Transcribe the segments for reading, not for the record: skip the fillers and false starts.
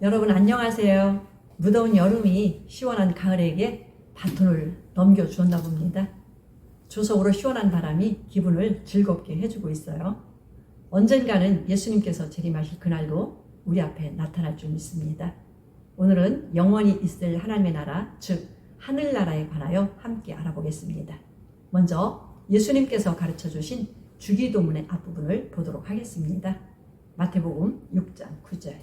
여러분 안녕하세요. 무더운 여름이 시원한 가을에게 바톤을 넘겨주었나 봅니다. 조속으로 시원한 바람이 기분을 즐겁게 해주고 있어요. 언젠가는 예수님께서 재림하실 그날도 우리 앞에 나타날 줄 믿습니다. 오늘은 영원히 있을 하나님의 나라, 즉 하늘나라에 관하여 함께 알아보겠습니다. 먼저 예수님께서 가르쳐 주신 주기도문의 앞부분을 보도록 하겠습니다. 마태복음 6장 9절.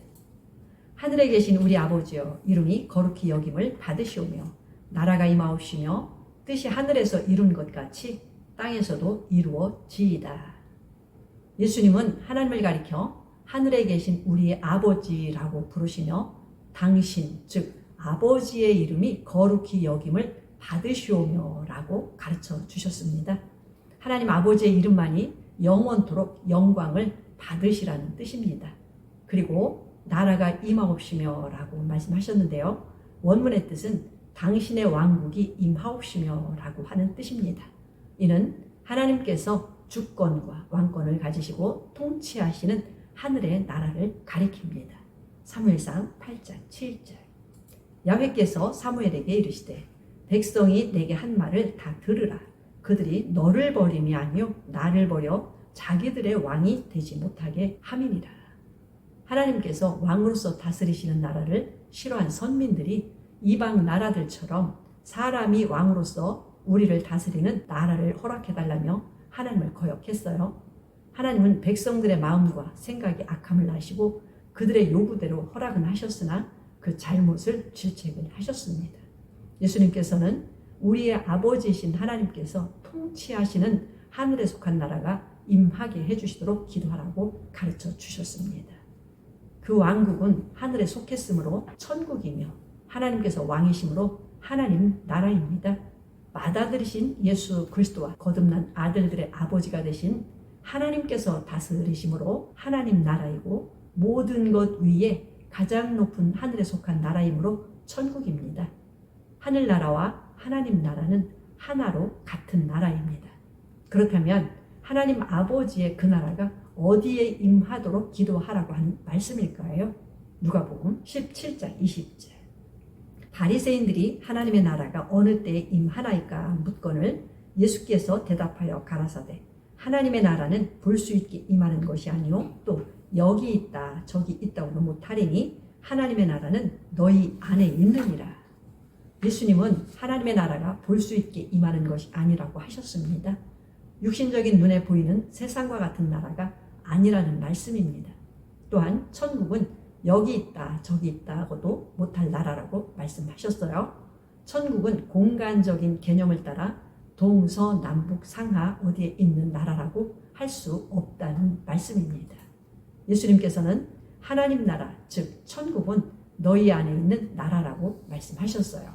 하늘에 계신 우리 아버지여, 이름이 거룩히 여김을 받으시오며 나라가 임하옵시며 뜻이 하늘에서 이룬 것 같이 땅에서도 이루어지이다. 예수님은 하나님을 가리켜 하늘에 계신 우리의 아버지라고 부르시며 당신, 즉 아버지의 이름이 거룩히 여김을 받으시오며 라고 가르쳐 주셨습니다. 하나님 아버지의 이름만이 영원토록 영광을 받으시라는 뜻입니다. 그리고 나라가 임하옵시며 라고 말씀하셨는데요. 원문의 뜻은 당신의 왕국이 임하옵시며 라고 하는 뜻입니다. 이는 하나님께서 주권과 왕권을 가지시고 통치하시는 하늘의 나라를 가리킵니다. 사무엘상 8장 7절. 야훼께서 사무엘에게 이르시되 백성이 내게 한 말을 다 들으라. 그들이 너를 버림이 아니요 나를 버려 자기들의 왕이 되지 못하게 함이니라. 하나님께서 왕으로서 다스리시는 나라를 싫어한 선민들이 이방 나라들처럼 사람이 왕으로서 우리를 다스리는 나라를 허락해달라며 하나님을 거역했어요. 하나님은 백성들의 마음과 생각이 악함을 아시고 그들의 요구대로 허락은 하셨으나 그 잘못을 질책을 하셨습니다. 예수님께서는 우리의 아버지이신 하나님께서 통치하시는 하늘에 속한 나라가 임하게 해주시도록 기도하라고 가르쳐 주셨습니다. 그 왕국은 하늘에 속했으므로 천국이며 하나님께서 왕이시므로 하나님 나라입니다. 맏아들이신 예수 그리스도와 거듭난 아들들의 아버지가 되신 하나님께서 다스리심으로 하나님 나라이고 모든 것 위에 가장 높은 하늘에 속한 나라이므로 천국입니다. 하늘나라와 하나님 나라는 하나로 같은 나라입니다. 그렇다면 하나님 아버지의 그 나라가 어디에 임하도록 기도하라고 하는 말씀일까요? 누가복음 17장 20절. 바리새인들이 하나님의 나라가 어느 때에 임하나이까 묻거늘 예수께서 대답하여 가라사대 하나님의 나라는 볼 수 있게 임하는 것이 아니요 또 여기 있다 저기 있다고는 못하리니 하나님의 나라는 너희 안에 있느니라. 예수님은 하나님의 나라가 볼 수 있게 임하는 것이 아니라고 하셨습니다. 육신적인 눈에 보이는 세상과 같은 나라가 아니라는 말씀입니다. 또한 천국은 여기 있다 저기 있다고도 못할 나라라고 말씀하셨어요. 천국은 공간적인 개념을 따라 동서남북 상하 어디에 있는 나라라고 할 수 없다는 말씀입니다. 예수님께서는 하나님 나라 즉 천국은 너희 안에 있는 나라라고 말씀하셨어요.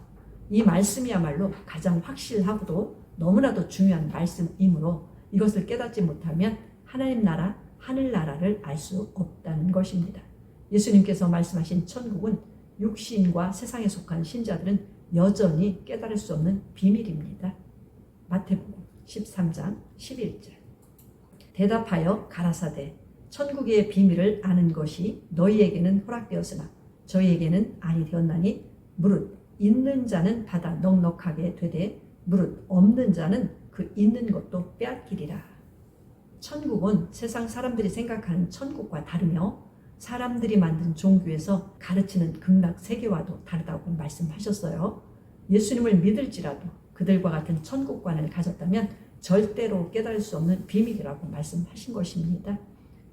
이 말씀이야말로 가장 확실하고도 너무나도 중요한 말씀이므로 이것을 깨닫지 못하면 하나님 나라 하늘나라를 알 수 없다는 것입니다. 예수님께서 말씀하신 천국은 육신과 세상에 속한 신자들은 여전히 깨달을 수 없는 비밀입니다. 마태복음 13장 11절. 대답하여 가라사대 천국의 비밀을 아는 것이 너희에게는 허락되었으나 저희에게는 아니 되었나니 무릇 있는 자는 받아 넉넉하게 되되 무릇 없는 자는 그 있는 것도 빼앗기리라. 천국은 세상 사람들이 생각하는 천국과 다르며 사람들이 만든 종교에서 가르치는 극락 세계와도 다르다고 말씀하셨어요. 예수님을 믿을지라도 그들과 같은 천국관을 가졌다면 절대로 깨달을 수 없는 비밀이라고 말씀하신 것입니다.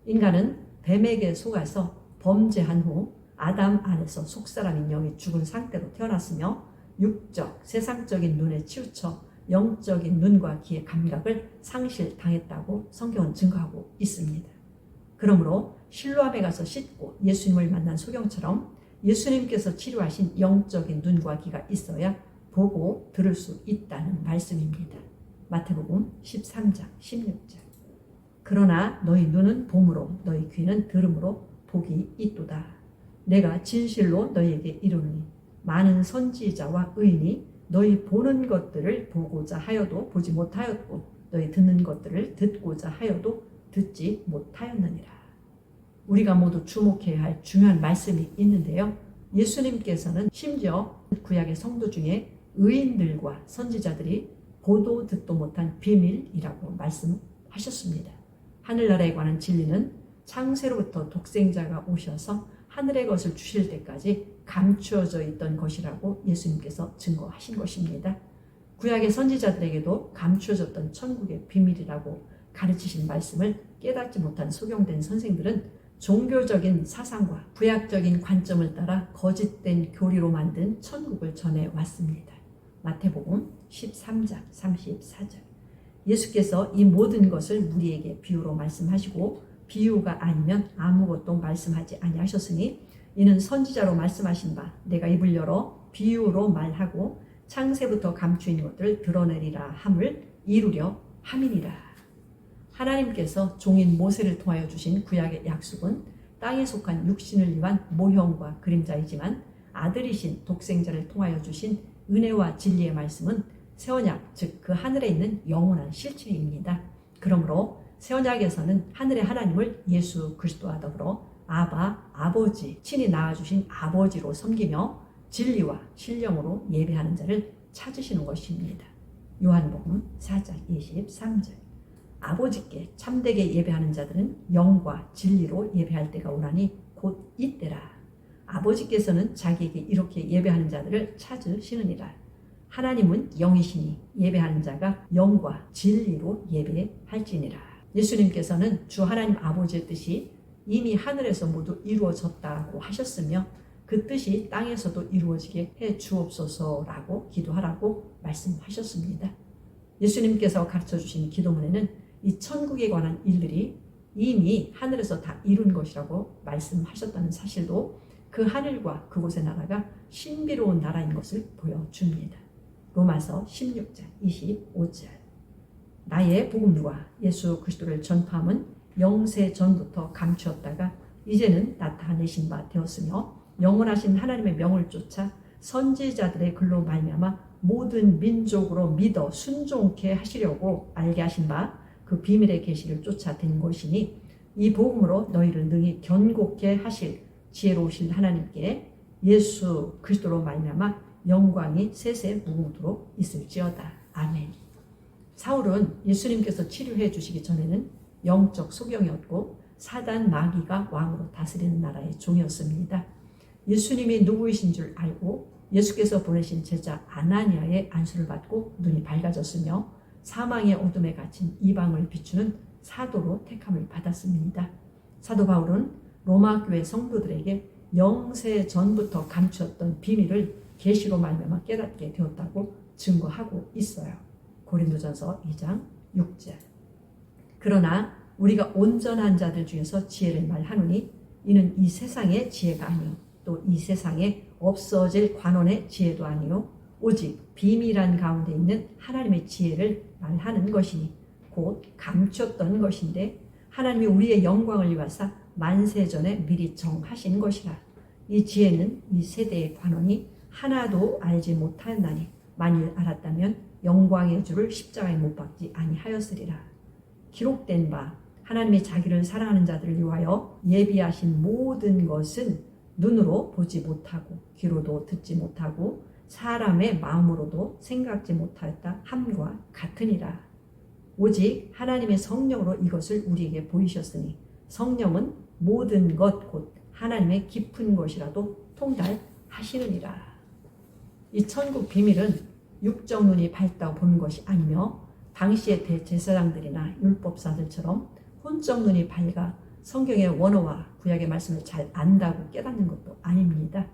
인간은 뱀에게 속아서 범죄한 후 아담 안에서 속사람인 영이 죽은 상태로 태어났으며 육적, 세상적인 눈에 치우쳐 영적인 눈과 귀의 감각을 상실당했다고 성경은 증거하고 있습니다. 그러므로 실로암에 가서 씻고 예수님을 만난 소경처럼 예수님께서 치료하신 영적인 눈과 귀가 있어야 보고 들을 수 있다는 말씀입니다. 마태복음 13장 16절. 그러나 너희 눈은 봄으로 너희 귀는 들음으로 복이 있도다. 내가 진실로 너희에게 이르노니 많은 선지자와 의인이 너희 보는 것들을 보고자 하여도 보지 못하였고 너희 듣는 것들을 듣고자 하여도 듣지 못하였느니라. 우리가 모두 주목해야 할 중요한 말씀이 있는데요. 예수님께서는 심지어 구약의 성도 중에 의인들과 선지자들이 보도 듣도 못한 비밀이라고 말씀하셨습니다. 하늘나라에 관한 진리는 창세로부터 독생자가 오셔서 하늘의 것을 주실 때까지 감추어져 있던 것이라고 예수님께서 증거하신 것입니다. 구약의 선지자들에게도 감추어졌던 천국의 비밀이라고 가르치신 말씀을 깨닫지 못한 소경된 선생들은 종교적인 사상과 구약적인 관점을 따라 거짓된 교리로 만든 천국을 전해왔습니다. 마태복음 13장 34절. 예수께서 이 모든 것을 우리에게 비유로 말씀하시고 비유가 아니면 아무것도 말씀하지 아니하셨으니 이는 선지자로 말씀하신 바 내가 입을 열어 비유로 말하고 창세부터 감추인 것들을 드러내리라 함을 이루려 함이니라. 하나님께서 종인 모세를 통하여 주신 구약의 약속은 땅에 속한 육신을 위한 모형과 그림자이지만 아들이신 독생자를 통하여 주신 은혜와 진리의 말씀은 새언약, 즉 그 하늘에 있는 영원한 실체입니다. 그러므로 새언약에서는 하늘의 하나님을 예수 그리스도와 더불어 아바, 아버지, 친히 낳아주신 아버지로 섬기며 진리와 신령으로 예배하는 자를 찾으시는 것입니다. 요한복음 4장 23절. 아버지께 참되게 예배하는 자들은 영과 진리로 예배할 때가 오나니 곧 이때라. 아버지께서는 자기에게 이렇게 예배하는 자들을 찾으시느니라. 하나님은 영이시니 예배하는 자가 영과 진리로 예배할지니라. 예수님께서는 주 하나님 아버지의 뜻이 이미 하늘에서 모두 이루어졌다고 하셨으며 그 뜻이 땅에서도 이루어지게 해 주옵소서라고 기도하라고 말씀하셨습니다. 예수님께서 가르쳐주신 기도문에는 이 천국에 관한 일들이 이미 하늘에서 다 이룬 것이라고 말씀하셨다는 사실도 그 하늘과 그곳의 나라가 신비로운 나라인 것을 보여줍니다. 로마서 16장 25절. 나의 복음과 예수 그리스도를 전파함은 영세 전부터 감추었다가 이제는 나타내신 바 되었으며 영원하신 하나님의 명을 쫓아 선지자들의 글로 말미암아 모든 민족으로 믿어 순종케 하시려고 알게 하신 바 그 비밀의 계시를 쫓아낸 것이니 이 복음으로 너희를 능히 견고케 하실 지혜로우신 하나님께 예수 그리스도로 말미암아 영광이 세세 무궁토록 있을지어다. 아멘. 사울은 예수님께서 치료해 주시기 전에는 영적 소경이었고 사단 마귀가 왕으로 다스리는 나라의 종이었습니다. 예수님이 누구이신 줄 알고 예수께서 보내신 제자 아나니아의 안수를 받고 눈이 밝아졌으며 사망의 어둠에 갇힌 이방을 비추는 사도로 택함을 받았습니다. 사도 바울은 로마 교회 성도들에게 영세 전부터 감추었던 비밀을 계시로 말미암아 깨닫게 되었다고 증거하고 있어요. 고린도전서 2장 6절. 그러나 우리가 온전한 자들 중에서 지혜를 말하노니 이는 이 세상의 지혜가 아니요 또 이 세상에 없어질 관원의 지혜도 아니요 오직 비밀한 가운데 있는 하나님의 지혜를 말하는 것이니 곧 감췄던 것인데 하나님이 우리의 영광을 위하사 만세 전에 미리 정하신 것이라. 이 지혜는 이 세대의 관원이 하나도 알지 못하였나니 만일 알았다면 영광의 주를 십자가에 못 박지 아니하였으리라. 기록된 바 하나님이 자기를 사랑하는 자들을 위하여 예비하신 모든 것은 눈으로 보지 못하고 귀로도 듣지 못하고 사람의 마음으로도 생각지 못하였다 함과 같으니라. 오직 하나님의 성령으로 이것을 우리에게 보이셨으니 성령은 모든 것 곧 하나님의 깊은 것이라도 통달하시느니라. 이 천국 비밀은 육적 눈이 밝다고 보는 것이 아니며 당시의 대제사장들이나 율법사들처럼 혼적 눈이 밝아 성경의 원어와 구약의 말씀을 잘 안다고 깨닫는 것도 아닙니다.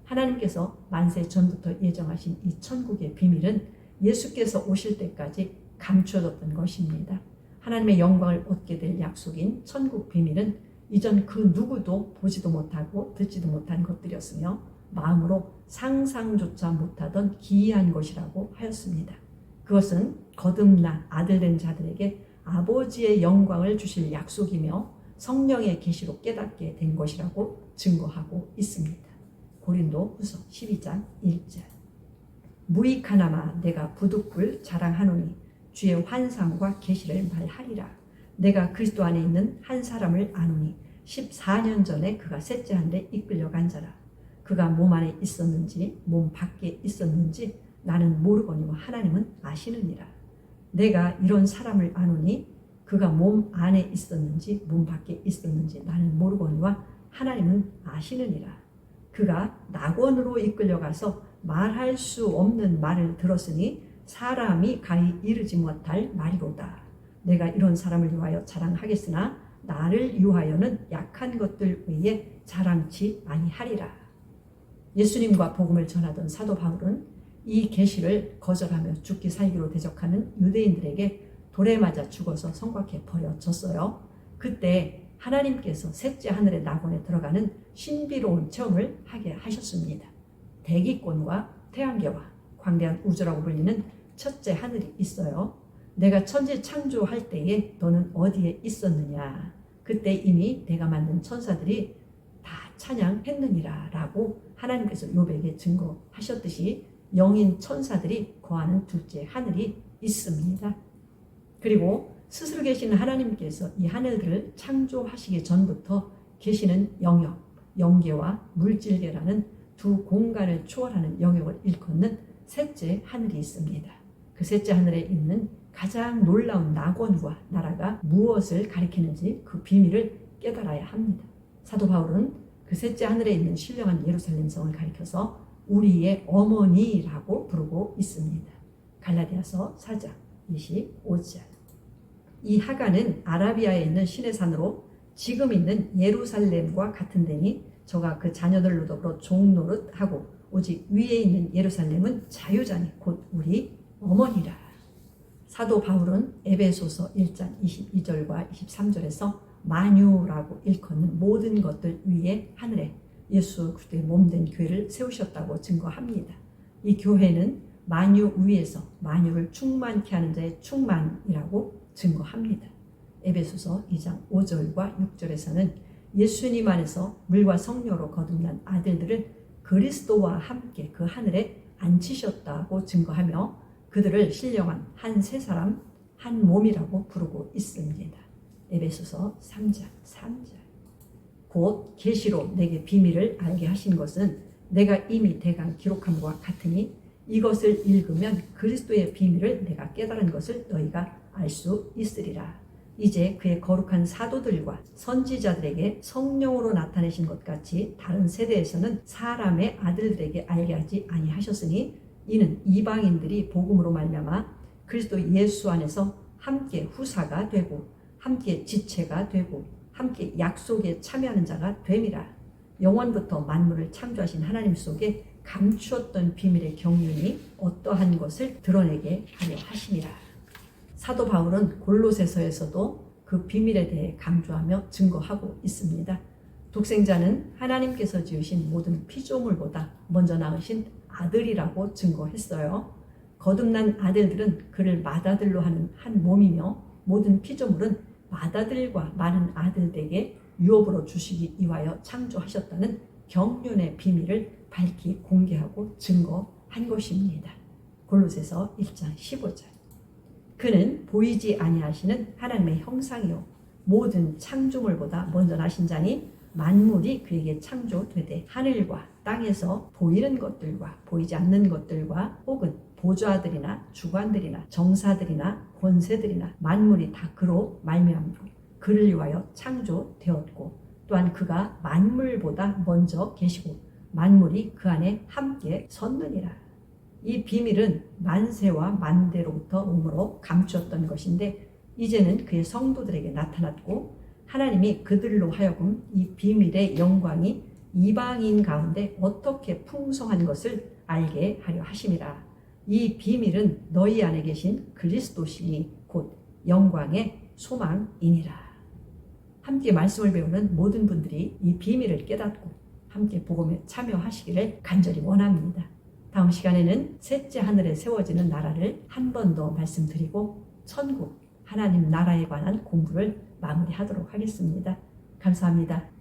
하나님께서 만세 전부터 예정하신 이 천국의 비밀은 예수께서 오실 때까지 감추어졌던 것입니다. 하나님의 영광을 얻게 될 약속인 천국 비밀은 이전 그 누구도 보지도 못하고 듣지도 못한 것들이었으며 마음으로 상상조차 못하던 기이한 것이라고 하였습니다. 그것은 거듭난 아들된 자들에게 아버지의 영광을 주실 약속이며 성령의 계시로 깨닫게 된 것이라고 증거하고 있습니다. 고린도 후서 12장 1절. 무익하나마 내가 부득불 자랑하노니 주의 환상과 계시를 말하리라. 내가 그리스도 안에 있는 한 사람을 아노니 14년 전에 그가 셋째 하늘에 이끌려간 자라. 그가 몸 안에 있었는지 몸 밖에 있었는지 나는 모르거니와 하나님은 아시느니라. 내가 이런 사람을 아노니 그가 몸 안에 있었는지 몸 밖에 있었는지 나는 모르거니와 하나님은 아시느니라. 그가 낙원으로 이끌려가서 말할 수 없는 말을 들었으니 사람이 가히 이르지 못할 말이로다. 내가 이런 사람을 위하여 자랑하겠으나 나를 위하여는 약한 것들 외에 자랑치 아니하리라. 예수님과 복음을 전하던 사도 바울은 이 계시를 거절하며 죽기 살기로 대적하는 유대인들에게 돌에 맞아 죽어서 성곽에 버려졌어요. 그때 하나님께서 셋째 하늘의 낙원에 들어가는 신비로운 체험을 하게 하셨습니다. 대기권과 태양계와 광대한 우주라고 불리는 첫째 하늘이 있어요. 내가 천지 창조할 때에 너는 어디에 있었느냐? 그때 이미 내가 만든 천사들이 다 찬양했느니라 라고 하나님께서 욥에게 증거하셨듯이 영인 천사들이 거하는 둘째 하늘이 있습니다. 그리고 스스로 계시는 하나님께서 이 하늘들을 창조하시기 전부터 계시는 영역, 영계와 물질계라는 두 공간을 초월하는 영역을 일컫는 셋째 하늘이 있습니다. 그 셋째 하늘에 있는 가장 놀라운 낙원과 나라가 무엇을 가리키는지 그 비밀을 깨달아야 합니다. 사도 바울은 그 셋째 하늘에 있는 신령한 예루살렘 성을 가리켜서 우리의 어머니라고 부르고 있습니다. 갈라디아서 4장 25절. 이 하가는 아라비아에 있는 신의 산으로 지금 있는 예루살렘과 같은 데니 저가 그 자녀들로 더불어 종노릇하고 오직 위에 있는 예루살렘은 자유자니 곧 우리 어머니라. 사도 바울은 에베소서 1장 22절과 23절에서 만유라고 일컫는 모든 것들 위에 하늘에 예수 그리스도의 몸된 교회를 세우셨다고 증거합니다. 이 교회는 만유 위에서 만유를 충만케 하는 자의 충만이라고 증거합니다. 에베소서 2장 5절과 6절에서는 예수님 안에서 물과 성령으로 거듭난 아들들을 그리스도와 함께 그 하늘에 앉히셨다고 증거하며 그들을 신령한 한 세 사람 한 몸이라고 부르고 있습니다. 에베소서 3장 3절. 곧 계시로 내게 비밀을 알게 하신 것은 내가 이미 대강 기록함과 같으니 이것을 읽으면 그리스도의 비밀을 내가 깨달은 것을 너희가 알 수 있으리라. 이제 그의 거룩한 사도들과 선지자들에게 성령으로 나타내신 것 같이 다른 세대에서는 사람의 아들들에게 알게 하지 아니하셨으니 이는 이방인들이 복음으로 말미암아 그리스도 예수 안에서 함께 후사가 되고 함께 지체가 되고 함께 약속에 참여하는 자가 됨이라. 영원부터 만물을 창조하신 하나님 속에 감추었던 비밀의 경륜이 어떠한 것을 드러내게 하려 하심이라. 사도 바울은 골로새서에서도 그 비밀에 대해 강조하며 증거하고 있습니다. 독생자는 하나님께서 지으신 모든 피조물보다 먼저 낳으신 아들이라고 증거했어요. 거듭난 아들들은 그를 맏아들로 하는 한 몸이며 모든 피조물은 맏아들과 많은 아들에게 유업으로 주시기 위하여 창조하셨다는 경륜의 비밀을 밝히 공개하고 증거한 것입니다. 골로새서 1장 15절. 그는 보이지 아니하시는 하나님의 형상이요 모든 창조물보다 먼저 나신 자니 만물이 그에게 창조되되 하늘과 땅에서 보이는 것들과 보이지 않는 것들과 혹은 보좌들이나 주관들이나 정사들이나 권세들이나 만물이 다 그로 말미암고 그를 위하여 창조되었고 또한 그가 만물보다 먼저 계시고 만물이 그 안에 함께 섰느니라. 이 비밀은 만세와 만대로부터 몸으로 감추었던 것인데 이제는 그의 성도들에게 나타났고 하나님이 그들로 하여금 이 비밀의 영광이 이방인 가운데 어떻게 풍성한 것을 알게 하려 하심이라. 이 비밀은 너희 안에 계신 그리스도시니 곧 영광의 소망이니라. 함께 말씀을 배우는 모든 분들이 이 비밀을 깨닫고 함께 복음에 참여하시기를 간절히 원합니다. 다음 시간에는 셋째 하늘에 세워지는 나라를 한 번 더 말씀드리고 천국, 하나님 나라에 관한 공부를 마무리하도록 하겠습니다. 감사합니다.